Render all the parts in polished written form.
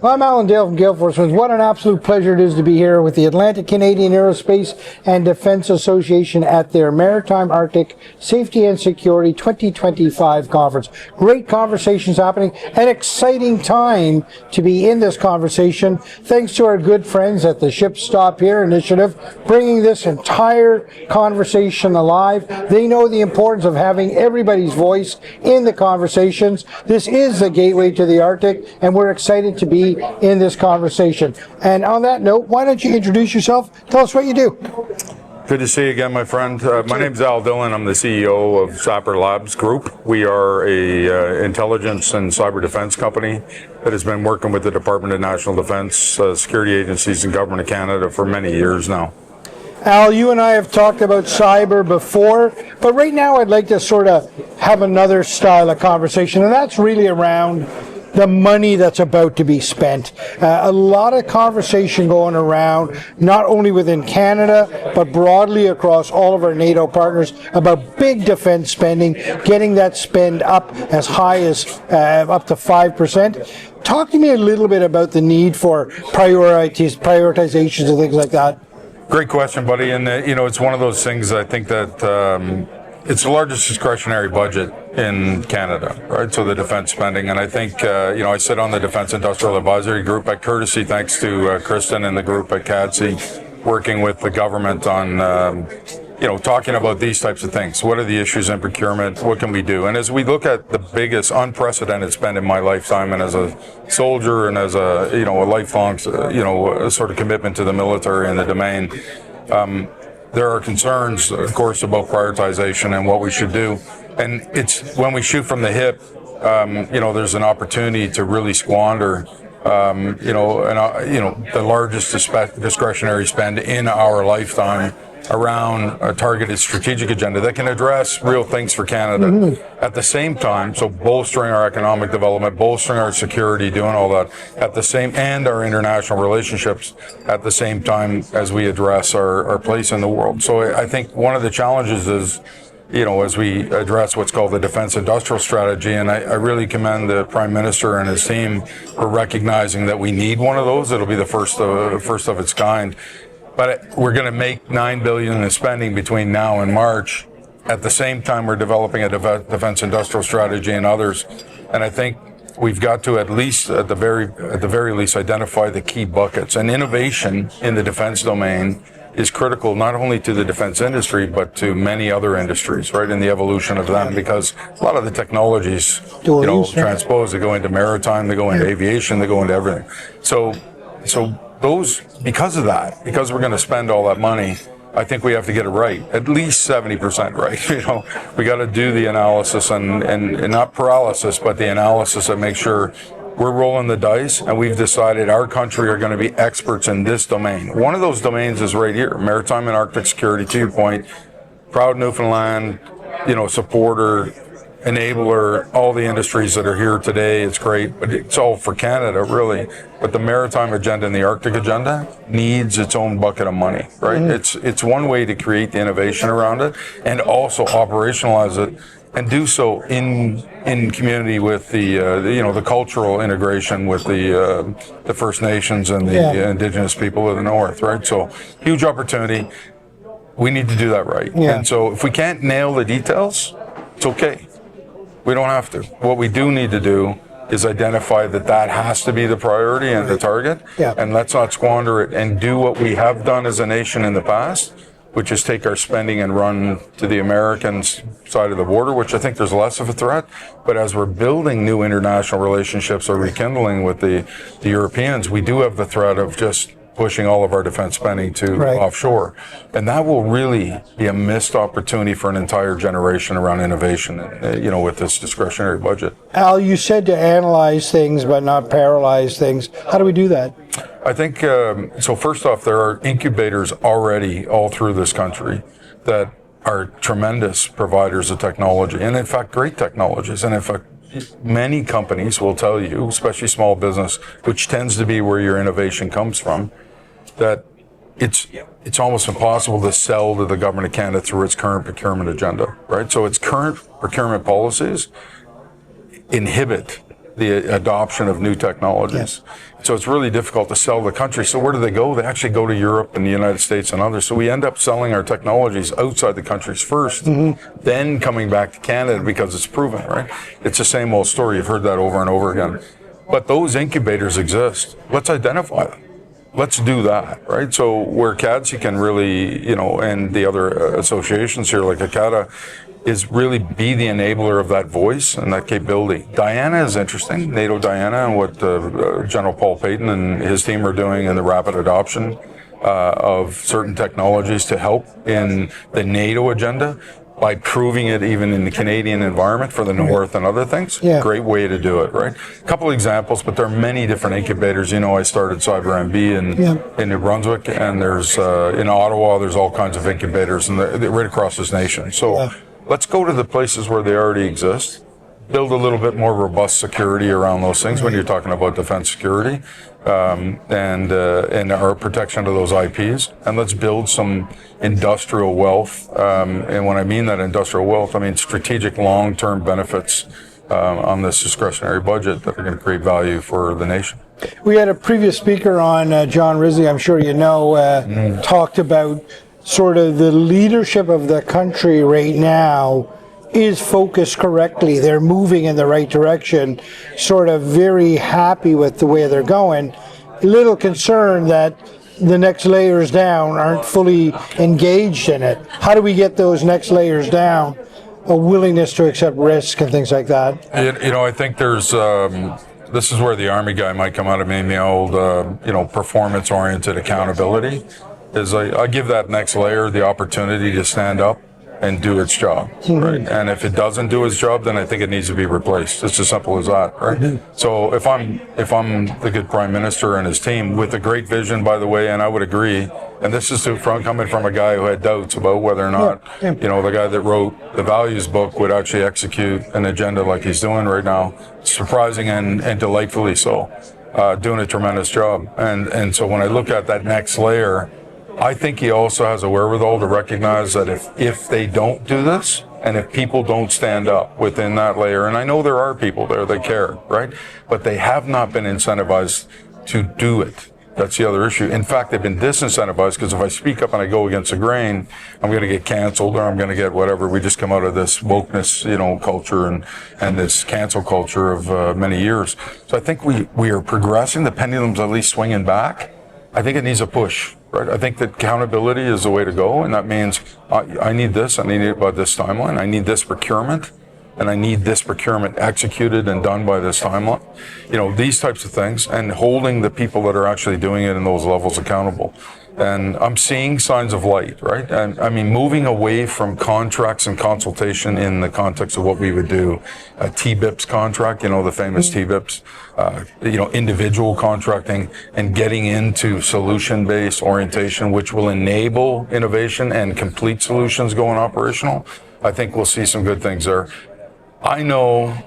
Well, I'm Alan Dale from Gale Force Winds. What an absolute pleasure it is to be here with the Atlantic Canadian Aerospace and Defence Association at their Maritime Arctic Safety and Security 2025 conference. Great conversations happening, an exciting time to be in this conversation, thanks to our good friends at the Ship Stop Here initiative, bringing this entire conversation alive. They know the importance of having everybody's voice in the conversations. This is the gateway to the Arctic, and we're excited to be in this conversation. And on that note, why don't you introduce yourself? Tell us what you do. Good to see you again, my friend. My name's Al Dillon. I'm the CEO of Sapper Labs Group. We are a intelligence and cyber defense company that has been working with the Department of National Defense, security agencies, and Government of Canada for many years now. Al, you and I have talked about cyber before, but right now I'd like to sort of have another style of conversation, and that's really around the money that's about to be spent. A lot of conversation going around, not only within Canada, but broadly across all of our NATO partners about big defense spending, getting that spend up as high as up to 5%. Talk to me a little bit about the need for prioritizations and things like that. Great question, buddy. And it's one of those things. I think that it's the largest discretionary budget in Canada, right? So the defense spending, and I think I sit on the Defense Industrial Advisory Group at Courtesy, thanks to Kristen and the group at ACADA, working with the government on talking about these types of things. What are the issues in procurement? What can we do? And as we look at the biggest unprecedented spend in my lifetime, and as a soldier and as a lifelong sort of commitment to the military and the domain, there are concerns, of course, about prioritization and what we should do. And it's when we shoot from the hip, there's an opportunity to really squander the largest discretionary spend in our lifetime around a targeted strategic agenda that can address real things for Canada. Mm-hmm. At the same time, so bolstering our economic development, bolstering our security, doing all that and our international relationships at the same time as we address our place in the world. So I think one of the challenges is, as we address what's called the defense industrial strategy, and I really commend the Prime Minister and his team for recognizing that we need one of those. It'll be the first of its kind. But we're going to make $9 billion in spending between now and March. At the same time, we're developing a defense industrial strategy and others. And I think we've got to at the very least identify the key buckets. And innovation in the defense domain is critical not only to the defense industry, but to many other industries, right, in the evolution of them, because a lot of the technologies, transpose, they go into maritime, they go into aviation, they go into everything. So those, because we're going to spend all that money, I think we have to get it right, at least 70% right. We got to do the analysis and not paralysis, but the analysis that makes sure we're rolling the dice, and we've decided our country are going to be experts in this domain. One of those domains is right here, maritime and Arctic security. To your point, proud Newfoundland, supporter, enabler, all the industries that are here today. It's great, but it's all for Canada, really. But the maritime agenda and the Arctic agenda needs its own bucket of money, right? Mm-hmm. It's one way to create the innovation around it and also operationalize it, and do so in community with the cultural integration with the First Nations and the Indigenous people of the North, right? So huge opportunity. We need to do that right. Yeah. And so if we can't nail the details, it's okay. We don't have to. What we do need to do is identify that has to be the priority and the target, and let's not squander it, and do what we have done as a nation in the past, which is take our spending and run to the American side of the border, which I think there's less of a threat. But as we're building new international relationships or rekindling with the Europeans, we do have the threat of just pushing all of our defense spending to offshore. And that will really be a missed opportunity for an entire generation around innovation, with this discretionary budget. Al, you said to analyze things but not paralyze things. How do we do that? I think, so first off, there are incubators already all through this country that are tremendous providers of technology, and in fact, great technologies. And in fact, many companies will tell you, especially small business, which tends to be where your innovation comes from, that it's almost impossible to sell to the Government of Canada through its current procurement agenda, right? So its current procurement policies inhibit the adoption of new technologies. So it's really difficult to sell the country. So where do they go? They actually go to Europe and the United States and others. So we end up selling our technologies outside the countries first, then coming back to Canada because it's proven, right? It's the same old story. You've heard that over and over again. But those incubators exist. Let's identify them. Let's do that, right? So where CADSI can really, and the other associations here like ACADA, is really be the enabler of that voice and that capability. Diana is interesting, NATO Diana, and what General Paul Payton and his team are doing in the rapid adoption of certain technologies to help in the NATO agenda by proving it even in the Canadian environment for the North and other things. Great way to do it, right? A couple examples, but there are many different incubators. I started CyberMB in New Brunswick, and there's in Ottawa, there's all kinds of incubators, and they're right across this nation. So let's go to the places where they already exist, build a little bit more robust security around those things when you're talking about defense security, and our protection of those IPs, and let's build some industrial wealth. And when I mean that industrial wealth, I mean strategic long-term benefits on this discretionary budget that are going to create value for the nation. We had a previous speaker on, John Risley, I'm sure you know, talked about sort of the leadership of the country right now is focused correctly. They're moving in the right direction, sort of very happy with the way they're going. Little concerned that the next layers down aren't fully engaged in it. How do we get those next layers down? A willingness to accept risk and things like that. I think there's, this is where the Army guy might come out of me, the old, performance-oriented accountability. Is I give that next layer the opportunity to stand up and do its job, right? And if it doesn't do its job, then I think it needs to be replaced. It's as simple as that, right? So if I'm the good Prime Minister and his team with a great vision, by the way, and I would agree, and this is coming from a guy who had doubts about whether or not, the guy that wrote the values book would actually execute an agenda like he's doing right now, surprising and delightfully so, doing a tremendous job. And so when I look at that next layer, I think he also has a wherewithal to recognize that if they don't do this, and if people don't stand up within that layer, and I know there are people there that care, right? But they have not been incentivized to do it. That's the other issue. In fact, they've been disincentivized because if I speak up and I go against the grain, I'm going to get canceled or I'm going to get whatever. We just come out of this wokeness, culture and this cancel culture of many years. So I think we are progressing. The pendulum's at least swinging back. I think it needs a push, right? I think that accountability is the way to go, and that means I need this, I need it by this timeline, I need this procurement, and I need this procurement executed and done by this timeline. These types of things, and holding the people that are actually doing it in those levels accountable. And I'm seeing signs of light, right? And I mean, moving away from contracts and consultation in the context of what we would do, a TBIPS contract, the famous TBIPS, individual contracting, and getting into solution-based orientation, which will enable innovation and complete solutions going operational. I think we'll see some good things there. I know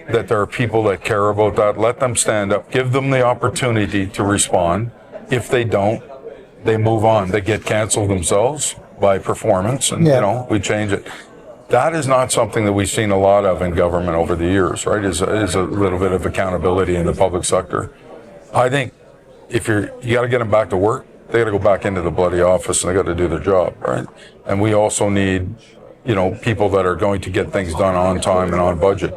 that there are people that care about that. Let them stand up. Give them the opportunity to respond. If they don't, they move on. They get canceled themselves by performance, and we change it. That is not something that we've seen a lot of in government over the years, right? Is a little bit of accountability in the public sector. I think if you got to get them back to work, they got to go back into the bloody office and they got to do their job, right? And we also need, people that are going to get things done on time and on budget.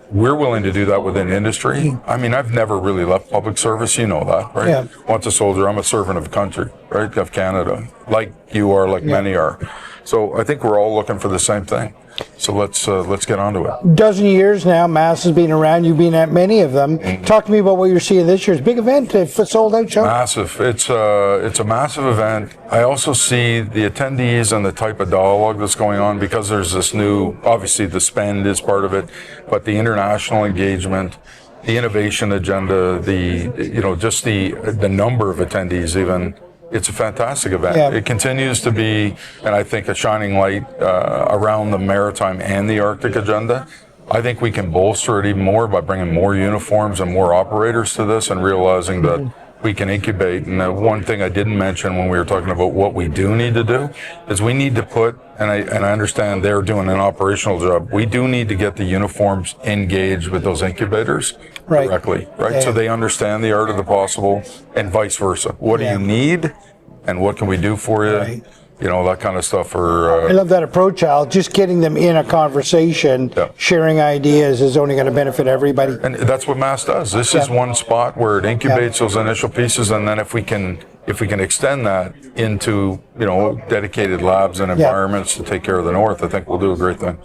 We're willing to do that within industry. I mean, I've never really left public service. You know that, right? Yeah. Once a soldier, I'm a servant of the country, right? Of Canada, like you are, like many are. So I think we're all looking for the same thing. So let's get onto it. Dozen years now, Mass has been around. You've been at many of them. Talk to me about what you're seeing this year's big event, a sold out show. Massive. It's a massive event. I also see the attendees and the type of dialogue that's going on because there's this new. Obviously, the spend is part of it, but the international engagement, the innovation agenda, just the number of attendees even. It's a fantastic event. Yeah. It continues to be, and I think, a shining light around the maritime and the Arctic agenda. I think we can bolster it even more by bringing more uniforms and more operators to this and realizing that we can incubate. And one thing I didn't mention when we were talking about what we do need to do is we need to put, and I understand they're doing an operational job, we do need to get the uniforms engaged with those incubators directly, right? Yeah. So they understand the art of the possible and vice versa. What do you need and what can we do for you? Right. You know, that kind of stuff. I love that approach, Al. Just getting them in a conversation, sharing ideas is only going to benefit everybody. And that's what Mass does. This is one spot where it incubates those initial pieces, and then if we can extend that into, you know, dedicated labs and environments to take care of the North, I think we'll do a great thing.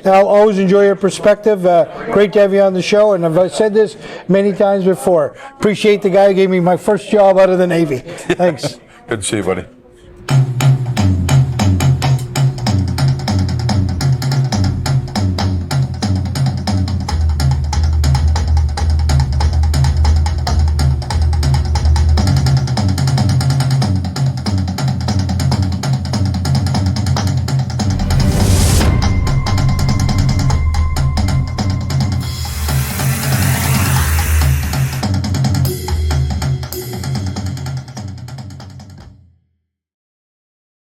Al, always enjoy your perspective. Great to have you on the show, and I've said this many times before. Appreciate the guy who gave me my first job out of the Navy. Thanks. Good to see you, buddy.